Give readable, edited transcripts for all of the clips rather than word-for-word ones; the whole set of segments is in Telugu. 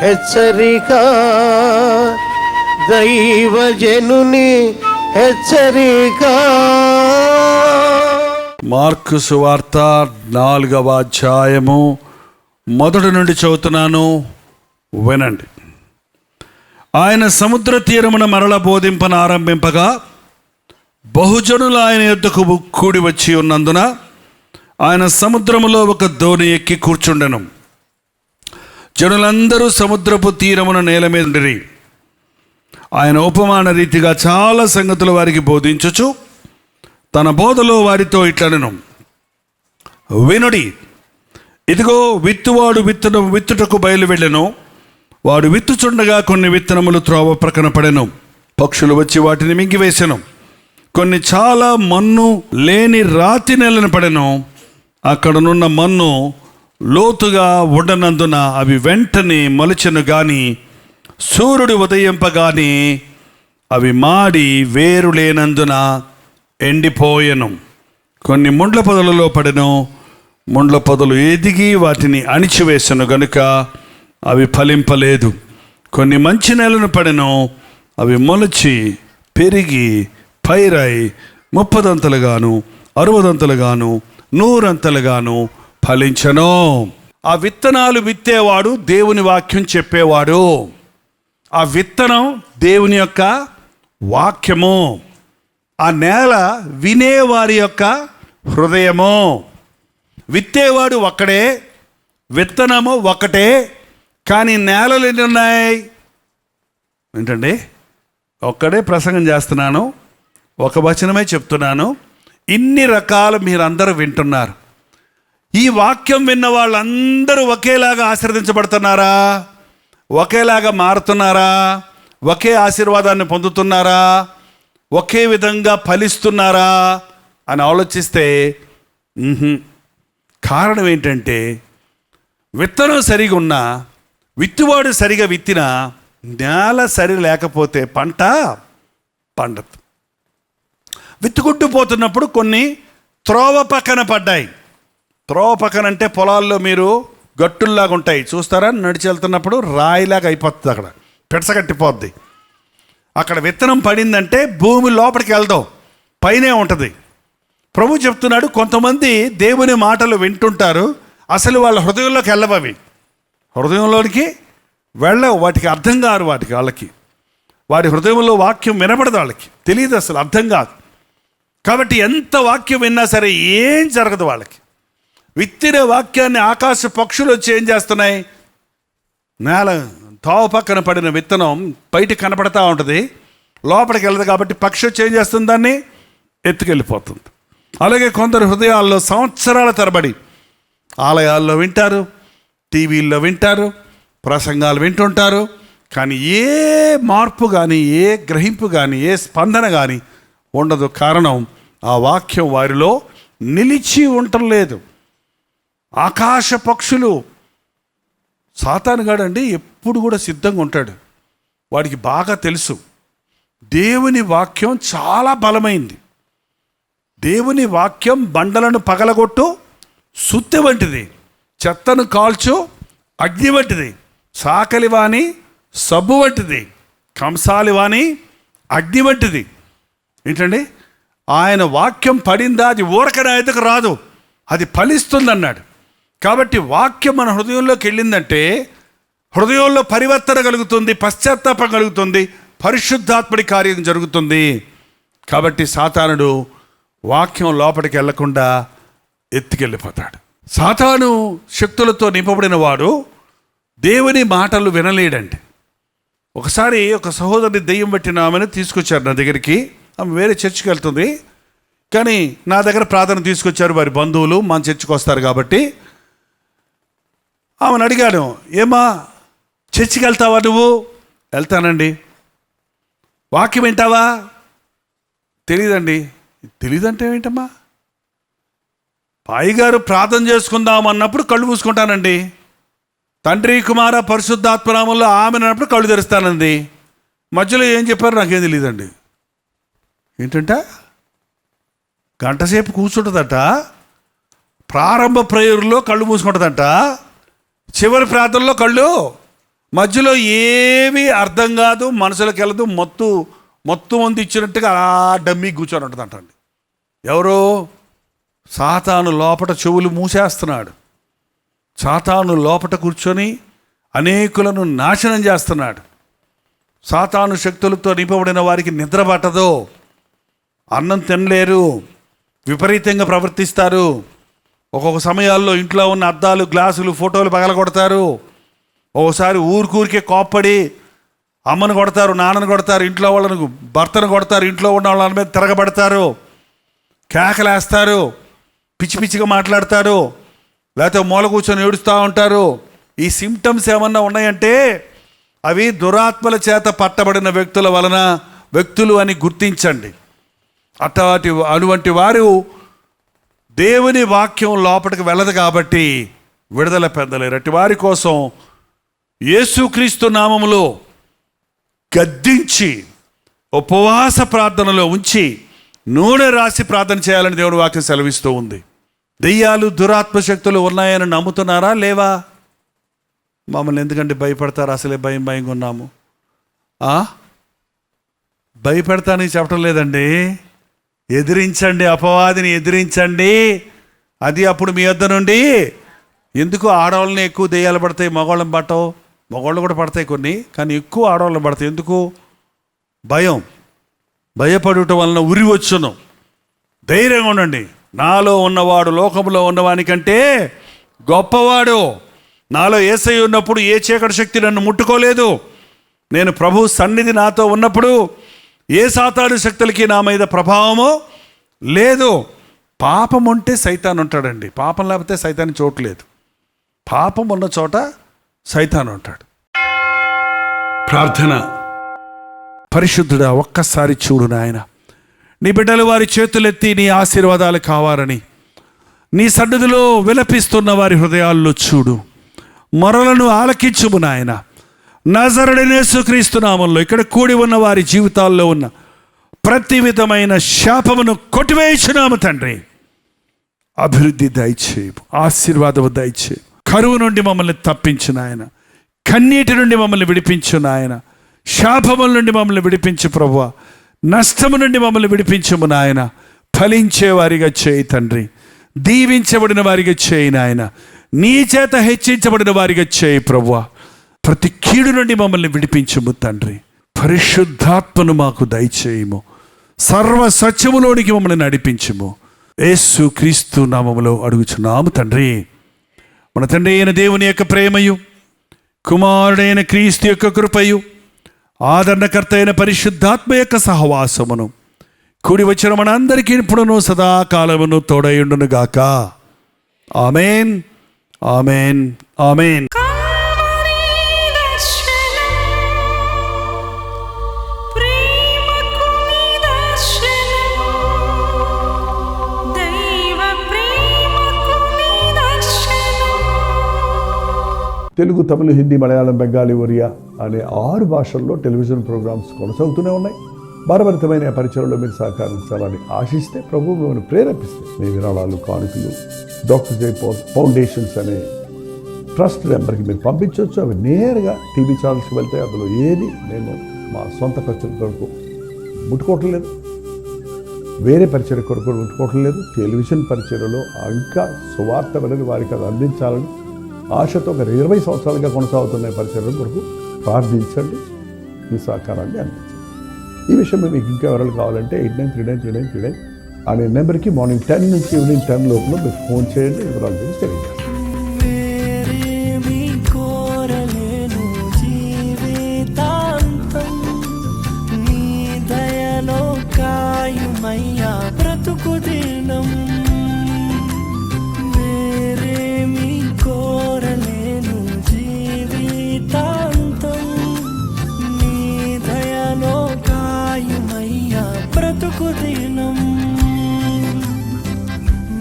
హెచ్చరిక, దైవజనుని హెచ్చరిక. మార్కు సువార్త 4వ అధ్యాయము మొదటి నుండి చదువుతున్నాను, వినండి. ఆయన సముద్ర తీరమున మరల బోధింపన ఆరంభింపగా బహుజనులు ఆయన యొద్దకు కూడి వచ్చి ఉన్నందున ఆయన సముద్రములో ఒక దోణి ఎక్కి కూర్చుండెను. జనులందరూ సముద్రపు తీరమున నేల మీద ఉండిరి. ఆయన ఉపమాన రీతిగా చాలా సంగతులు వారికి బోధించుచు తన బోధలో వారితో ఇట్లనెను, వినుడి. ఇదిగో విత్తువాడు విత్తుటకు బయలు వెళ్ళెను. వాడు విత్తుచుండగా కొన్ని విత్తనములు త్రోవ ప్రక్కన పడెను. పక్షులు వచ్చి వాటిని మింగివేసెను. కొన్ని చాలా మన్ను లేని రాతి నేలను పడెను. అక్కడనున్న మన్ను లోతుగా ఉండనందున అవి వెంటనే మొలచెను గాని సూర్యుడు ఉదయింపగాని అవి మాడి వేరు లేనందున ఎండిపోయెను. కొన్ని ముండ్ల పొదలలో పడెను. ముండ్ల పొదలు ఎదిగి వాటిని అణిచివేసెను గనుక అవి ఫలింపలేదు. కొన్ని మంచి నేలను పడెను. అవి మొలచి పెరిగి పైరై 30 60 100 ఫలించెను. ఆ విత్తనాలు విత్తేవాడు దేవుని వాక్యం చెప్పేవాడు. ఆ విత్తనం దేవుని యొక్క వాక్యము. ఆ నేల వినేవారి యొక్క హృదయము. విత్తేవాడు ఒక్కడే, విత్తనము ఒకటే, కానీ నేలలు ఎన్ని ఉన్నాయి? ఏంటండి, ఒక్కడే ప్రసంగం చేస్తున్నాను, ఒక వచనమే చెప్తున్నాను. ఇన్ని రకాలు మీరందరూ వింటున్నారు. ఈ వాక్యం విన్న వాళ్ళందరూ ఒకేలాగా ఆశీర్వదించబడుతున్నారా? ఒకేలాగా మారుతున్నారా? ఒకే ఆశీర్వాదాన్ని పొందుతున్నారా? ఒకే విధంగా ఫలిస్తున్నారా అని ఆలోచిస్తే కారణం ఏంటంటే, విత్తనం సరిగా ఉన్నా, విత్తువాడు సరిగా విత్తినా, నేల సరి లేకపోతే పంట పండదు. విత్తుకుంటూ పోతున్నప్పుడు కొన్ని త్రోవ పక్కన పడ్డాయి. త్రోవ పక్కన అంటే పొలాల్లో మీరు గట్టుల్లాగా ఉంటాయి చూస్తారా, నడిచి వెళ్తున్నప్పుడు రాయిలాగా అయిపోతుంది, అక్కడ పెడసగట్టిపోద్ది. అక్కడ విత్తనం పడిందంటే భూమి లోపలికి వెళ్దాం, పైనే ఉంటుంది. ప్రభు చెప్తున్నాడు, కొంతమంది దేవుని మాటలు వింటుంటారు, అసలు వాళ్ళ హృదయంలోకి వెళ్ళవవి. హృదయంలోనికి వెళ్ళవు, వాటికి అర్థం కాదు. వాళ్ళకి వాడి హృదయంలో వాక్యం వినపడదు, వాళ్ళకి తెలియదు, అసలు అర్థం కాదు. కాబట్టి ఎంత వాక్యం విన్నా సరే ఏం జరగదు వాళ్ళకి. విత్తిన వాక్యాన్ని ఆకాశ పక్షులు వచ్చి ఏం చేస్తున్నాయి? నేల తావు పక్కన పడిన విత్తనం బయటికి కనపడతా ఉంటుంది, లోపలికి వెళ్ళదు. కాబట్టి పక్షి వచ్చి ఏం చేస్తుంది? దాన్ని ఎత్తుకెళ్ళిపోతుంది. అలాగే కొందరు హృదయాల్లో సంవత్సరాల తరబడి ఆలయాల్లో వింటారు, టీవీల్లో వింటారు, ప్రసంగాలు వింటుంటారు, కానీ ఏ మార్పు కానీ, ఏ గ్రహింపు కానీ, ఏ స్పందన కానీ ఉండదు. కారణం, ఆ వాక్యం వారిలో నిలిచి ఉండటం లేదు. ఆకాశ పక్షులు, సాతానుగాడండి ఎప్పుడు కూడా సిద్ధంగా ఉంటాడు. వాడికి బాగా తెలుసు దేవుని వాక్యం చాలా బలమైంది. దేవుని వాక్యం బండలను పగలగొట్టు సుత్తె వంటిది, చెత్తను కాల్చు అగ్ని వంటిది, సాకలివాణి సబ్బు వంటిది, కంసాలివాణి అగ్ని వంటిది. ఏంటండి, ఆయన వాక్యం పడిందా అది ఊరకనే ఎదుకు రాదు, అది ఫలిస్తుందన్నాడు. కాబట్టి వాక్యం మన హృదయంలోకి వెళ్ళిందంటే హృదయంలో పరివర్తన కలుగుతుంది, పశ్చాత్తాపం కలుగుతుంది, పరిశుద్ధాత్మడి కార్యం జరుగుతుంది. కాబట్టి సాతానుడు వాక్యం లోపలికి వెళ్లకుండా ఎత్తుకెళ్ళిపోతాడు. సాతాను శక్తులతో నింపబడిన వాడు దేవుని మాటలు వినలేడండి. ఒకసారి ఒక సహోదరుని దెయ్యం పట్టిన ఆమెను తీసుకొచ్చారు నా దగ్గరికి. ఆమె వేరే చర్చికి వెళ్తుంది, కానీ నా దగ్గర ప్రార్థన తీసుకొచ్చారు వారి బంధువులు, మన చర్చికి వస్తారు కాబట్టి. ఆమెను అడిగాను, ఏమా చర్చికి వెళ్తావా నువ్వు? వెళ్తానండి. వాక్యం వింటావా? తెలీదండి. తెలీదంటే ఏంటమ్మా? పాయిగారు ప్రార్థన చేసుకుందాం అన్నప్పుడు కళ్ళు మూసుకుంటానండి. తండ్రి కుమార పరిశుద్ధాత్మనామంలో ఆమె అన్నప్పుడు కళ్ళు తెరుస్తానండి. మధ్యలో ఏం చెప్పారో నాకేం తెలియదండి. ఏంటంట, గంటసేపు కూర్చుంటుందట, ప్రారంభ ప్రేయర్లో కళ్ళు మూసుకుంటుందంట, చివరి ప్రార్థనలో కళ్ళు మధ్యలో ఏమీ అర్థం కాదు, మనసులోకి వెళ్ళదు, మొత్తం మంది ఇచ్చినట్టుగా అలా డమ్మీ కూర్చొని ఉంటుంది అంటండి. ఎవరో సాతాను లోపట చెవులు మూసేస్తున్నాడు. సాతాను లోపట కూర్చొని అనేకులను నాశనం చేస్తున్నాడు. సాతాను శక్తులతో నింపబడిన వారికి నిద్ర పట్టదు, అన్నం తినలేరు, విపరీతంగా ప్రవర్తిస్తారు. ఒక్కొక్క సమయాల్లో ఇంట్లో ఉన్న అద్దాలు, గ్లాసులు, ఫోటోలు పగలగొడతారు. ఒకసారి ఊరికే కోప్పడి అమ్మను కొడతారు, నాన్నను కొడతారు, ఇంట్లో వాళ్ళను, భర్తను కొడతారు, ఇంట్లో ఉన్న వాళ్ళ మీద తిరగబడతారు, కేకలేస్తారు, పిచ్చి పిచ్చిగా మాట్లాడతారు, లేకపోతే మూల కూర్చొని ఏడుస్తూ ఉంటారు. ఈ సిమ్టమ్స్ ఏమన్నా ఉన్నాయంటే అవి దురాత్మల చేత పట్టబడిన వ్యక్తులు అని గుర్తించండి. అటువంటి వారు దేవుని వాక్యం లోపలికి వెళ్ళదు కాబట్టి విడుదల పొందలేరు. అట్టి వారి కోసం యేసుక్రీస్తు నామములో గద్దించి ఉపవాస ప్రార్థనలో ఉంచి నూనె రాసి ప్రార్థన చేయాలని దేవుని వాక్యం సెలవిస్తూ ఉంది. దెయ్యాలు, దురాత్మ శక్తులు ఉన్నాయని నమ్ముతున్నారా లేవా? మమ్మల్ని ఎందుకంటే భయపడతారు? అసలే భయంగా ఉన్నాము. భయపెడతానని చెప్పడం లేదండి. ఎదిరించండి, అపవాదిని ఎదిరించండి. అది అప్పుడు మీ వద్ద నుండి. ఎందుకు ఆడవాళ్ళని ఎక్కువ దెయ్యాలు పడతాయి, మగవాళ్ళని పట్టవు? మగవాళ్ళు కూడా పడతాయి కొన్ని, కానీ ఎక్కువ ఆడవాళ్ళని పడతాయి. ఎందుకు? భయపడటం వలన ఉరి వచ్చును. ధైర్యంగా ఉండండి. నాలో ఉన్నవాడు లోకంలో ఉన్నవానికంటే గొప్పవాడు. నాలో యేసయ్య ఉన్నప్పుడు ఏ చీకటి శక్తి నన్ను ముట్టుకోలేదు. నేను ప్రభు సన్నిధి నాతో ఉన్నప్పుడు ఏ సాతాను శక్తులకి నా మీద ప్రభావమో లేదు. పాపం ఉంటే సైతాన్ ఉంటాడండి. పాపం లేకపోతే సైతాన్ని చోట్లేదు. పాపం ఉన్న చోట సైతాన్ ఉంటాడు. ప్రార్థన. పరిశుద్ధుడా, ఒక్కసారి చూడు నాయన, నీ బిడ్డలు వారి చేతులెత్తి నీ ఆశీర్వాదాలు కావాలని నీ సన్నిధిలో విలపిస్తున్న వారి హృదయాల్లో చూడు. మొరలను ఆలకించుము నాయన. నజరుడైన యేసుక్రీస్తు నామములో ఇక్కడ కూడి ఉన్న వారి జీవితాల్లో ఉన్న ప్రతి విధమైన శాపమును కొట్టివేయుచున్నాము తండ్రి. అభివృద్ధి దయచేయము, ఆశీర్వాదము దయచేయము. కరువు నుండి మమ్మల్ని తప్పించు నాయన. కన్నీటి నుండి మమ్మల్ని విడిపించు నాయన. శాపముల నుండి మమ్మల్ని విడిపించు ప్రభువా. నష్టము నుండి మమ్మల్ని విడిపించము నాయన. ఫలించే వారిగా చేయి తండ్రి. దీవించబడిన వారిగా చేయి నాయన. నీ చేత హెచ్చించబడిన వారిగా చేయి ప్రభువా. ప్రతి కీడు నుండి మమ్మల్ని విడిపించము తండ్రి. పరిశుద్ధాత్మను మాకు దయచేయము. సర్వ సత్యములోనికి మమ్మల్ని నడిపించము. యేసు క్రీస్తు నామములో అడుగుచున్నాము తండ్రి. మన తండ్రి అయిన దేవుని యొక్క ప్రేమయు, కుమారుడైన క్రీస్తు యొక్క కృపయు, ఆదరణకర్త అయిన పరిశుద్ధాత్మ యొక్క సహవాసమును కూడి వచ్చిన మనందరికీ ఇప్పుడును సదాకాలమును తోడయుండును గాక. ఆమేన్, ఆమేన్, ఆమేన్. తెలుగు, తమిళ, హిందీ, మలయాళం, బెంగాలీ, ఒరియా అనే 6 భాషల్లో టెలివిజన్ ప్రోగ్రామ్స్ కొనసాగుతూనే ఉన్నాయి. భారభరితమైన పరిచయంలో మీరు సహకరించాలని ఆశిస్తే, ప్రభువు మిమ్మల్ని ప్రేరేపిస్తే మీ విరాళాలు, కానుకలు డాక్టర్ జై ఫౌండేషన్స్ అనే ట్రస్ట్ నెంబర్కి మీరు పంపించవచ్చు. అవి నేరుగా టీవీ ఛానల్స్కి వెళ్తాయి. అందులో ఏది నేను మా సొంత ఖర్చుల కొరకు ముట్టుకోవటం లేదు, వేరే పరిచయ కొరకు ముట్టుకోవటం లేదు. టెలివిజన్ పరిచయలో ఇంకా సువార్త అనేది వారికి అది అందించాలని ఆశతో ఒక 20 సంవత్సరాలుగా కొనసాగుతున్న పరిచయం కొరకు ప్రార్థించండి, మీ సహకారాన్ని అందించండి. ఈ విషయంలో మీకు ఇంకా వివరాలు కావాలంటే 89393939 అనే నెంబర్కి మార్నింగ్ 10 నుంచి ఈవినింగ్ 10 లోపల మీరు ఫోన్ చేయండి. వివరాలు గురించి తెలియజేస్తాను.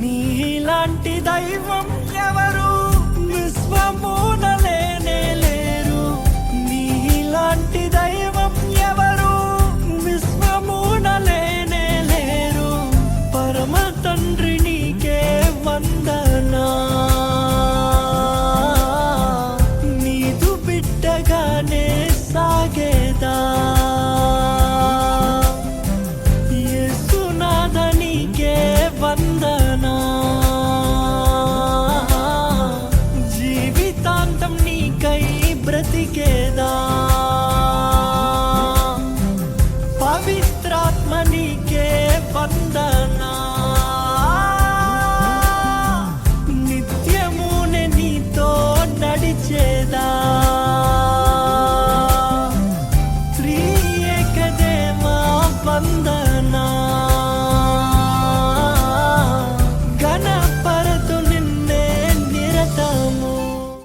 నీలాంటి దైవం ఎవరు విశ్వము